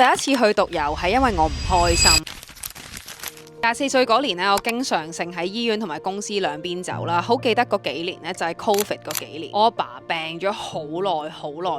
第一次去毒油係因為我唔開心。24歲嗰年咧，我經常性喺醫院同埋公司兩邊走啦。好記得嗰幾年咧，就係 Covid 嗰幾年，我阿爸病咗好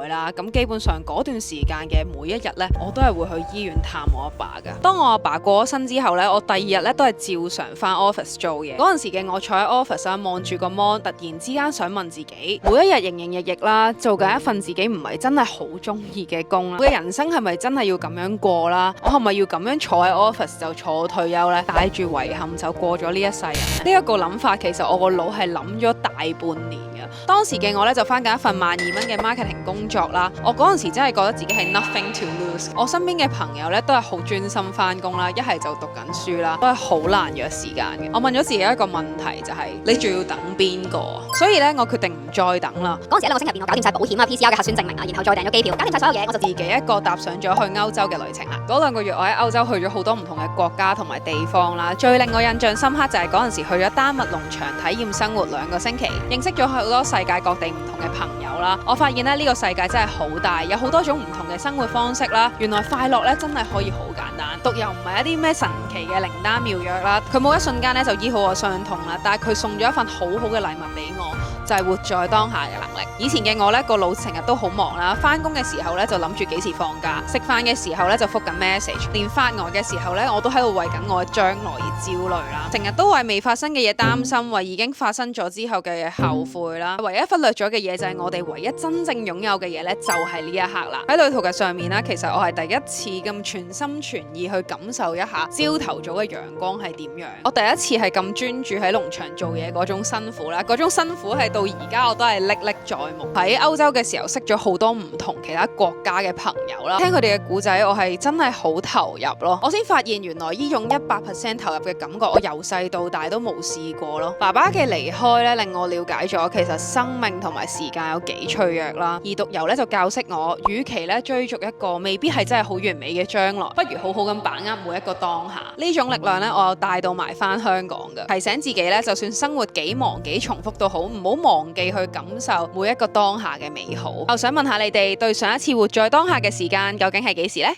耐啦。咁基本上嗰段時間嘅每一日咧，我都係會去醫院探我阿爸噶。當我阿爸過咗身之後咧，我第二日咧都係照常翻 office 做嘢。嗰陣時嘅我坐喺 office 啊，望住個 mon， 突然之間想問自己，每一日營營役役啦，做緊一份自己唔係真係好中意嘅工啦。我嘅人生係咪真係要咁樣過啦？我係咪要咁樣坐喺 office 就坐到退休咧？帶住遺憾就過咗呢一世人。呢一個諗法其實我個腦係諗咗大半年嘅。當時嘅我咧就翻緊一份12,000蚊嘅 marketing 工作啦。我嗰陣時真係覺得自己係 nothing to lose。我身邊嘅朋友咧都係好專心翻工啦，一係就讀緊書啦，都係好難約時間嘅。我問咗自己一個問題，就係你仲要等邊個？所以咧我決定唔再等啦。嗰陣時喺2個星期入邊，我搞掂晒保險啊、PCR 嘅核酸證明啊，然後再訂咗機票，搞掂晒所有嘢，我就自己一個踏上咗去歐洲嘅旅程啦。嗰2個月我喺歐洲去咗好多唔同嘅國家同埋地方啦。最令我印象深刻就係嗰陣時去咗丹麥農場體驗生活2個星期，認識咗好多世界各地唔同嘅朋友啦。我發現咧呢個世界真係好大，有好多種唔同嘅生活方式啦。原來快樂咧真係可以好簡單，毒油唔係一啲咩神奇嘅靈丹妙藥啦，佢冇一瞬間咧就醫好我傷痛啦，但係佢送咗一份好好嘅禮物俾我。就係活在當下嘅能力。以前嘅我呢個腦成日都好忙啦，翻工嘅時候呢就諗住幾時放假，食飯嘅時候呢就覆緊 message， 連發呆嘅時候呢我都喺度為緊我嘅將來而焦慮啦，成日都為未發生嘅嘢擔心，為已經發生咗之後嘅嘢後悔啦。唯一忽略咗嘅嘢就係我哋唯一真正擁有嘅嘢呢，就係呢一刻啦。喺旅途嘅上面呢，其實我係第一次咁全心全意去感受一下朝頭早嘅陽光係點樣。我第一次係咁專注喺農場做嘢嗰種辛苦啦，嗰種辛苦係到而家我都係歷歷在目。喺歐洲嘅時候識咗好多唔同其他國家嘅朋友啦，聽佢哋嘅故仔，我係真係好投入咯。我先發現原來呢種100% 投入嘅感覺，我由細到大都冇試過咯。爸爸嘅離開咧，令我了解咗其實生命同埋時間有幾脆弱啦。而毒油咧就教識我，與其咧追逐一個未必係真係好完美嘅將來，不如好好咁把握每一個當下。呢種力量咧，我又帶到埋翻香港嘅，提醒自己咧，就算生活幾忙幾重複都好，唔好忘記去感受每一個當下嘅美好。我想問下你哋，對上一次活在當下嘅時間究竟係幾時呢？